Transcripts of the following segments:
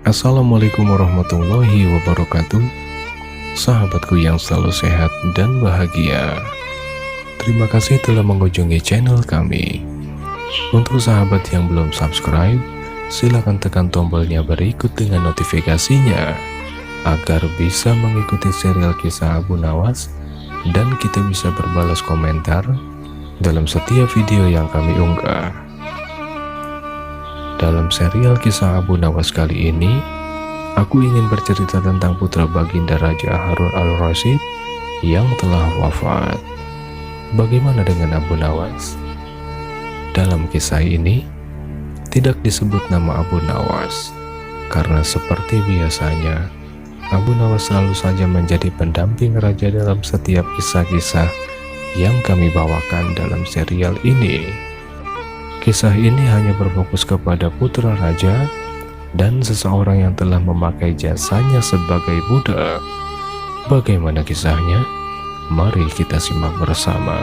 Assalamualaikum warahmatullahi wabarakatuh. Sahabatku yang selalu sehat dan bahagia, terima kasih telah mengunjungi channel kami. Untuk sahabat yang belum subscribe, silakan tekan tombolnya berikut dengan notifikasinya agar bisa mengikuti serial kisah Abu Nawas dan kita bisa berbalas komentar dalam setiap video yang kami unggah. Dalam serial kisah Abu Nawas kali ini, aku ingin bercerita tentang putra baginda Raja Harun al-Rasyid yang telah wafat. Bagaimana dengan Abu Nawas? Dalam kisah ini, tidak disebut nama Abu Nawas, karena seperti biasanya, Abu Nawas selalu saja menjadi pendamping raja dalam setiap kisah-kisah yang kami bawakan dalam serial ini. Kisah ini hanya berfokus kepada putra raja dan seseorang yang telah memakai jasanya sebagai budak. Bagaimana kisahnya? Mari kita simak bersama.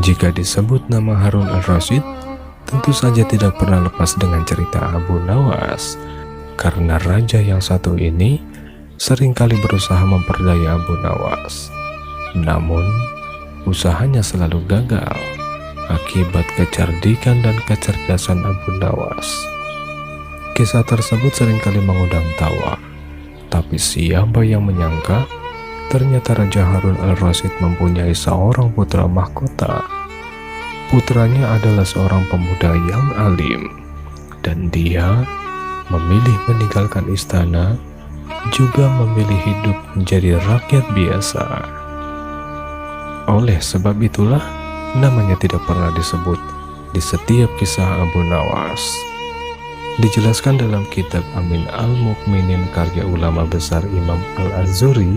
Jika disebut nama Harun al-Rasyid, tentu saja tidak pernah lepas dengan cerita Abu Nawas, karena raja yang satu ini seringkali berusaha memperdaya Abu Nawas. Namun, usahanya selalu gagal akibat kecerdikan dan kecerdasan Abu Nawas. Kisah tersebut seringkali mengundang tawa, tapi siapa yang menyangka ternyata Raja Harun al-Rasyid mempunyai seorang putra mahkota. Putranya adalah seorang pemuda yang alim, dan dia memilih meninggalkan istana, juga memilih hidup menjadi rakyat biasa. Oleh sebab itulah, namanya tidak pernah disebut di setiap kisah Abu Nawas. Dijelaskan dalam kitab Amin al-Mukminin karya ulama besar Imam al-Azuri,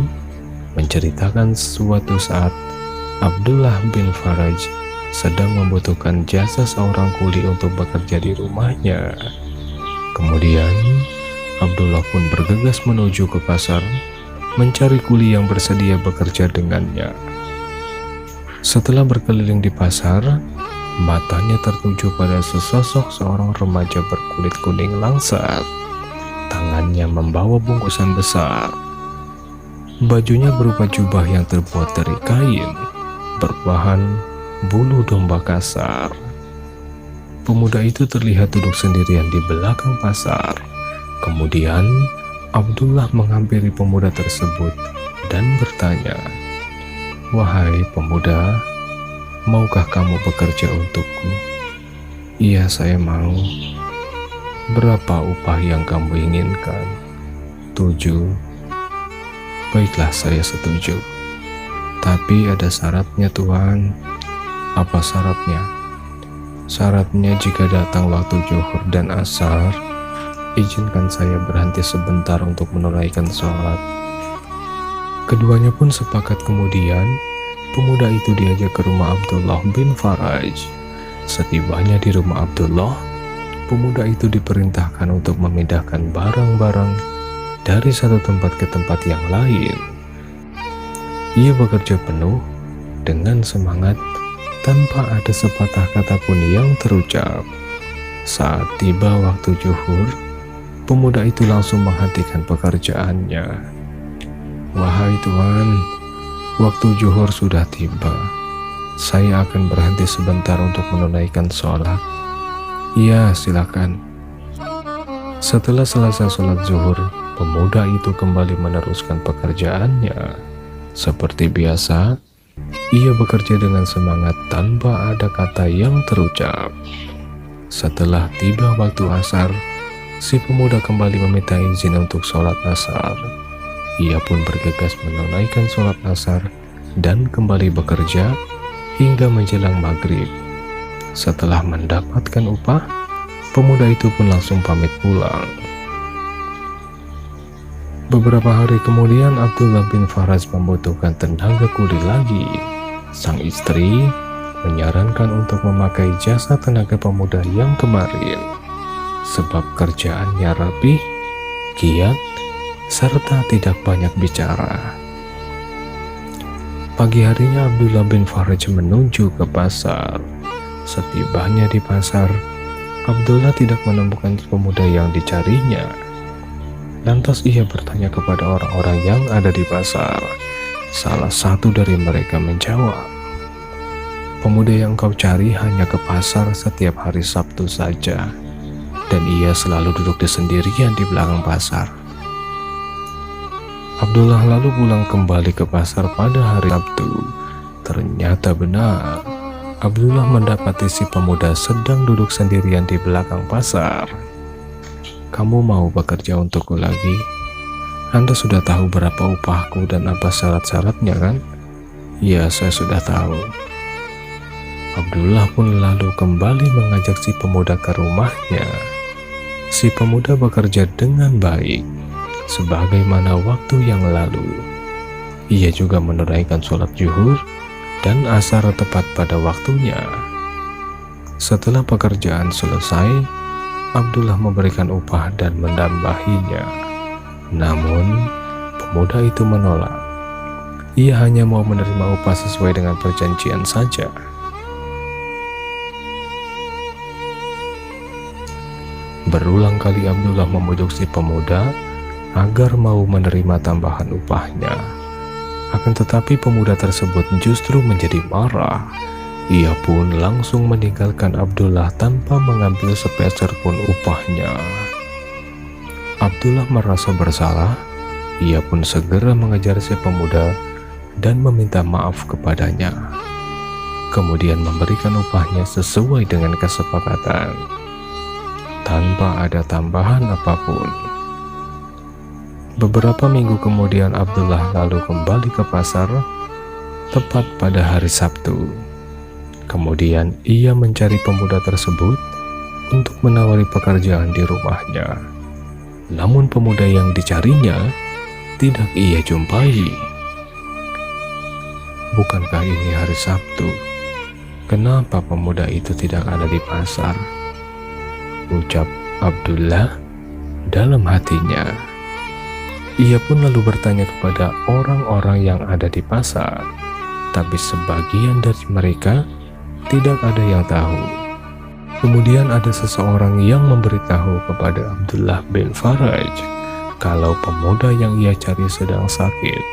menceritakan suatu saat Abdullah bin Faraj sedang membutuhkan jasa seorang kuli untuk bekerja di rumahnya. Kemudian Abdullah pun bergegas menuju ke pasar mencari kuli yang bersedia bekerja dengannya. Setelah berkeliling di pasar, matanya tertuju pada sesosok seorang remaja berkulit kuning langsat. Tangannya membawa bungkusan besar. Bajunya berupa jubah yang terbuat dari kain berbahan bulu domba kasar. Pemuda itu terlihat duduk sendirian di belakang pasar. Kemudian Abdullah menghampiri pemuda tersebut dan bertanya, "Wahai pemuda, maukah kamu bekerja untukku?" "Iya, saya mau." "Berapa upah yang kamu inginkan?" "7." "Baiklah, saya setuju. Tapi ada syaratnya, Tuan." "Apa syaratnya?" "Syaratnya jika datang waktu zuhur dan asar, izinkan saya berhenti sebentar untuk menunaikan sholat." Keduanya pun sepakat. Kemudian pemuda itu diajak ke rumah Abdullah bin Faraj. Setibanya di rumah Abdullah, pemuda itu diperintahkan untuk memindahkan barang-barang dari satu tempat ke tempat yang lain. Ia bekerja penuh dengan semangat tanpa ada sepatah kata pun yang terucap. Saat tiba waktu zuhur, pemuda itu langsung menghentikan pekerjaannya. "Wahai Tuan, waktu zuhur sudah tiba. Saya akan berhenti sebentar untuk menunaikan sholat." "Iya, silakan." Setelah selesai sholat zuhur, pemuda itu kembali meneruskan pekerjaannya. Seperti biasa, ia bekerja dengan semangat tanpa ada kata yang terucap. Setelah tiba waktu asar, si pemuda kembali meminta izin untuk sholat asar. Ia pun bergegas menunaikan sholat asar dan kembali bekerja hingga menjelang maghrib. Setelah mendapatkan upah, pemuda itu pun langsung pamit pulang. Beberapa hari kemudian, Abdullah bin Faraj membutuhkan tenaga kuli lagi. Sang istri menyarankan untuk memakai jasa tenaga pemuda yang kemarin, sebab kerjaannya rapih, giat, serta tidak banyak bicara. Pagi harinya Abdullah bin Faraj menuju ke pasar. Setibanya di pasar, Abdullah tidak menemukan pemuda yang dicarinya. Lantas ia bertanya kepada orang-orang yang ada di pasar. Salah satu dari mereka menjawab, "Pemuda yang kau cari hanya ke pasar setiap hari Sabtu saja, dan ia selalu duduk sendirian di belakang pasar." Abdullah lalu pulang kembali ke pasar pada hari Sabtu. Ternyata benar, Abdullah mendapati si pemuda sedang duduk sendirian di belakang pasar. "Kamu mau bekerja untukku lagi? Anda sudah tahu berapa upahku dan apa syarat-syaratnya, kan?" "Ya, saya sudah tahu." Abdullah pun lalu kembali mengajak si pemuda ke rumahnya. Si pemuda bekerja dengan baik, sebagaimana waktu yang lalu. Ia juga menunaikan sholat zuhur dan asar tepat pada waktunya. Setelah pekerjaan selesai, Abdullah memberikan upah dan menambahinya. Namun, pemuda itu menolak. Ia hanya mau menerima upah sesuai dengan perjanjian saja. Berulang kali Abdullah membujuk si pemuda agar mau menerima tambahan upahnya. Akan tetapi pemuda tersebut justru menjadi marah. Ia pun langsung meninggalkan Abdullah tanpa mengambil sepeser pun upahnya. Abdullah merasa bersalah. Ia pun segera mengejar si pemuda dan meminta maaf kepadanya. Kemudian memberikan upahnya sesuai dengan kesepakatan, tanpa ada tambahan apapun. Beberapa minggu kemudian Abdullah lalu kembali ke pasar tepat pada hari Sabtu. Kemudian ia mencari pemuda tersebut untuk menawari pekerjaan di rumahnya. Namun pemuda yang dicarinya tidak ia jumpai. "Bukankah ini hari Sabtu? Kenapa pemuda itu tidak ada di pasar?" ucap Abdullah dalam hatinya. Ia pun lalu bertanya kepada orang-orang yang ada di pasar, tapi sebagian dari mereka tidak ada yang tahu. Kemudian ada seseorang yang memberitahu kepada Abdullah bin Faraj kalau pemuda yang ia cari sedang sakit.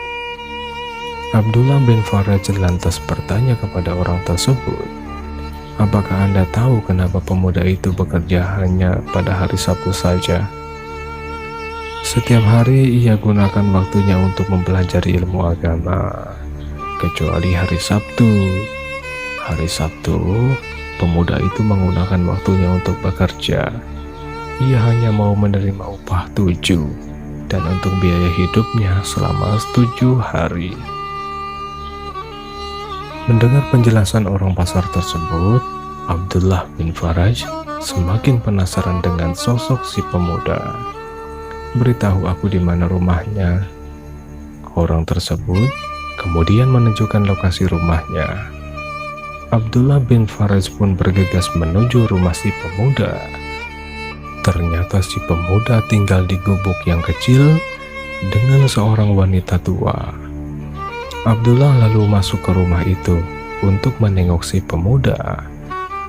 Abdullah bin Faraj lantas bertanya kepada orang tersebut, "Apakah Anda tahu kenapa pemuda itu bekerja hanya pada hari Sabtu saja? Setiap hari ia gunakan waktunya untuk mempelajari ilmu agama, kecuali hari Sabtu. Hari Sabtu, pemuda itu menggunakan waktunya untuk bekerja. Ia hanya mau menerima upah 7 dan untuk biaya hidupnya selama 7 hari." Mendengar penjelasan orang pasar tersebut, Abdullah bin Faraj semakin penasaran dengan sosok si pemuda. "Beritahu aku di mana rumahnya." Orang tersebut kemudian menunjukkan lokasi rumahnya. Abdullah bin Faraj pun bergegas menuju rumah si pemuda. Ternyata si pemuda tinggal di gubuk yang kecil dengan seorang wanita tua. Abdullah lalu masuk ke rumah itu untuk menengok si pemuda.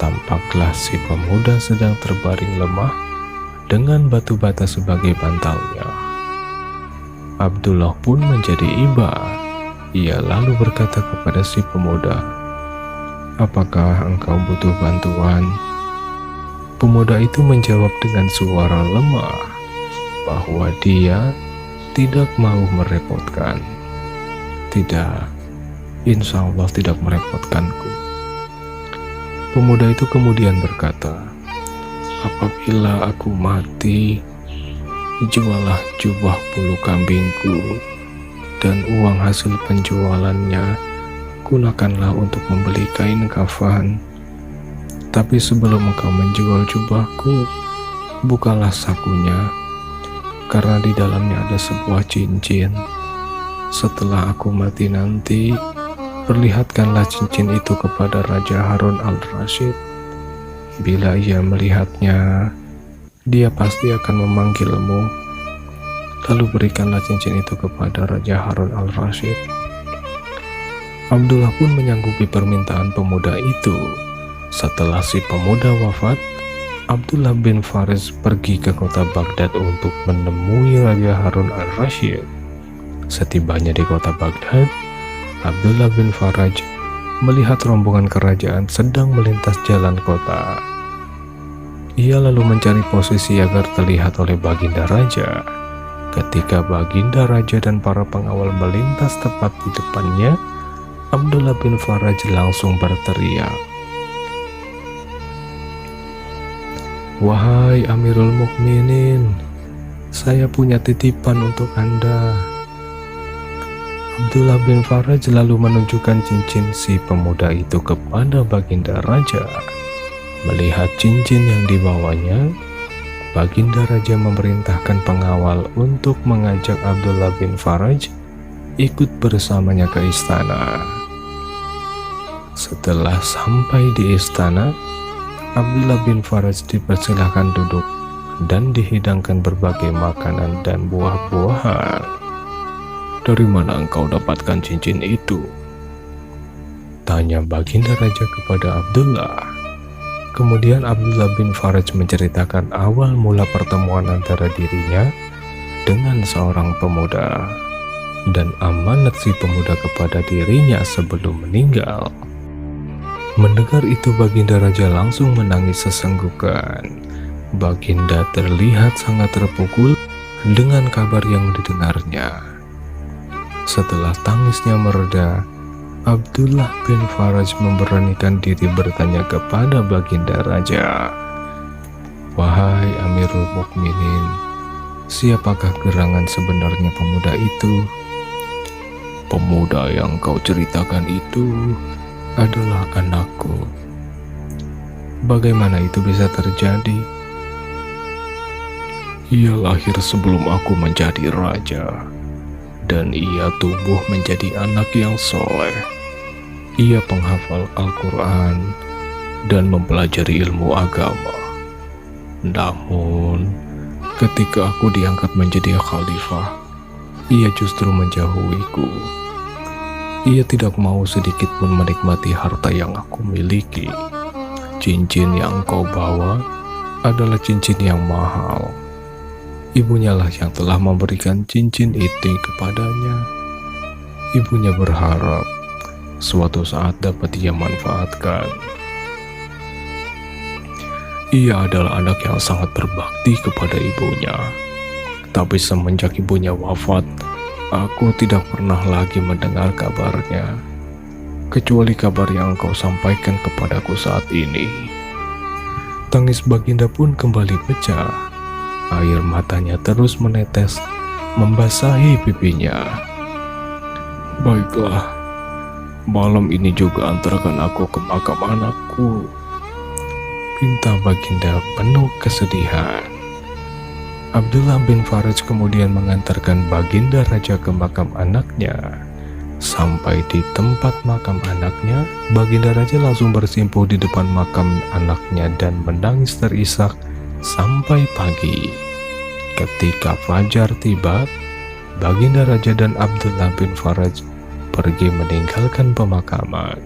Tampaklah si pemuda sedang terbaring lemah dengan batu bata sebagai bantalnya. Abdullah pun menjadi iba. Ia lalu berkata kepada si pemuda, "Apakah engkau butuh bantuan?" Pemuda itu menjawab dengan suara lemah bahwa dia tidak mau merepotkan. "Tidak, insya Allah tidak merepotkanku." Pemuda itu kemudian berkata, "Apabila aku mati, jualah jubah bulu kambingku dan uang hasil penjualannya gunakanlah untuk membeli kain kafan. Tapi sebelum engkau menjual jubahku, bukalah sakunya, karena di dalamnya ada sebuah cincin. Setelah aku mati nanti, perlihatkanlah cincin itu kepada Raja Harun al-Rasyid. Bila ia melihatnya, dia pasti akan memanggilmu. Lalu berikanlah cincin itu kepada Raja Harun al-Rasyid." Abdullah pun menyanggupi permintaan pemuda itu. Setelah si pemuda wafat, Abdullah bin Faris pergi ke kota Baghdad untuk menemui Raja Harun al-Rasyid. Setibanya di kota Baghdad, Abdullah bin Faraj melihat rombongan kerajaan sedang melintas jalan kota. Ia lalu mencari posisi agar terlihat oleh Baginda Raja. Ketika Baginda Raja dan para pengawal melintas tepat di depannya, Abdullah bin Faraj langsung berteriak, "Wahai Amirul Mukminin, saya punya titipan untuk Anda." Abdullah bin Faraj lalu menunjukkan cincin si pemuda itu kepada Baginda Raja. Melihat cincin yang dibawanya, Baginda Raja memerintahkan pengawal untuk mengajak Abdullah bin Faraj ikut bersamanya ke istana. Setelah sampai di istana, Abdullah bin Faraj dipersilahkan duduk dan dihidangkan berbagai makanan dan buah-buahan. "Dari mana engkau dapatkan cincin itu?" tanya Baginda Raja kepada Abdullah. Kemudian Abdullah bin Faraj menceritakan awal mula pertemuan antara dirinya dengan seorang pemuda dan amanat si pemuda kepada dirinya sebelum meninggal. Mendengar itu, Baginda Raja langsung menangis sesenggukan. Baginda terlihat sangat terpukul dengan kabar yang didengarnya. Setelah tangisnya mereda, Abdullah bin Faraj memberanikan diri bertanya kepada Baginda Raja, "Wahai Amirul Mukminin, siapakah gerangan sebenarnya pemuda itu?" "Pemuda yang kau ceritakan itu adalah anakku." "Bagaimana itu bisa terjadi?" "Ia lahir sebelum aku menjadi raja, dan ia tumbuh menjadi anak yang soleh. Ia penghafal Al-Quran dan mempelajari ilmu agama. Namun, ketika aku diangkat menjadi khalifah, ia justru menjauhiku. Ia tidak mau sedikit pun menikmati harta yang aku miliki. Cincin yang kau bawa adalah cincin yang mahal. Ibunya lah yang telah memberikan cincin itu kepadanya. Ibunya berharap suatu saat dapat ia manfaatkan. Ia adalah anak yang sangat berbakti kepada ibunya. Tapi semenjak ibunya wafat, aku tidak pernah lagi mendengar kabarnya, kecuali kabar yang kau sampaikan kepadaku saat ini." Tangis Baginda pun kembali pecah. Air matanya terus menetes, membasahi pipinya. "Baiklah, malam ini juga antarkan aku ke makam anakku," pinta Baginda penuh kesedihan. Abdullah bin Faraj kemudian mengantarkan Baginda Raja ke makam anaknya. Sampai di tempat makam anaknya, Baginda Raja langsung bersimpuh di depan makam anaknya dan menangis terisak sampai pagi. Ketika fajar tiba, Baginda Raja dan Abdullah bin Faraj pergi meninggalkan pemakaman.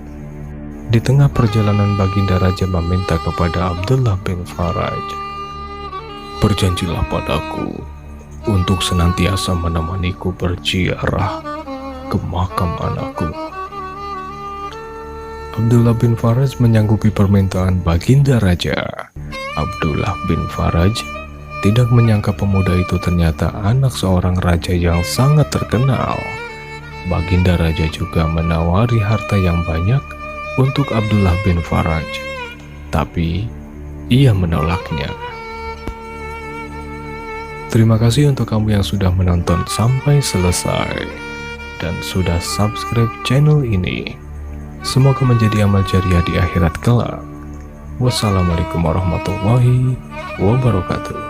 Di tengah perjalanan, Baginda Raja meminta kepada Abdullah bin Faraj, "Berjanjilah padaku untuk senantiasa menemaniku berziarah ke makam anakku." Abdullah bin Faraj menyanggupi permintaan Baginda Raja. Abdullah bin Faraj tidak menyangka pemuda itu ternyata anak seorang raja yang sangat terkenal. Baginda Raja juga menawari harta yang banyak untuk Abdullah bin Faraj, tapi ia menolaknya. Terima kasih untuk kamu yang sudah menonton sampai selesai dan sudah subscribe channel ini. Semoga menjadi amal jariah di akhirat kelak. Wassalamualaikum warahmatullahi wabarakatuh.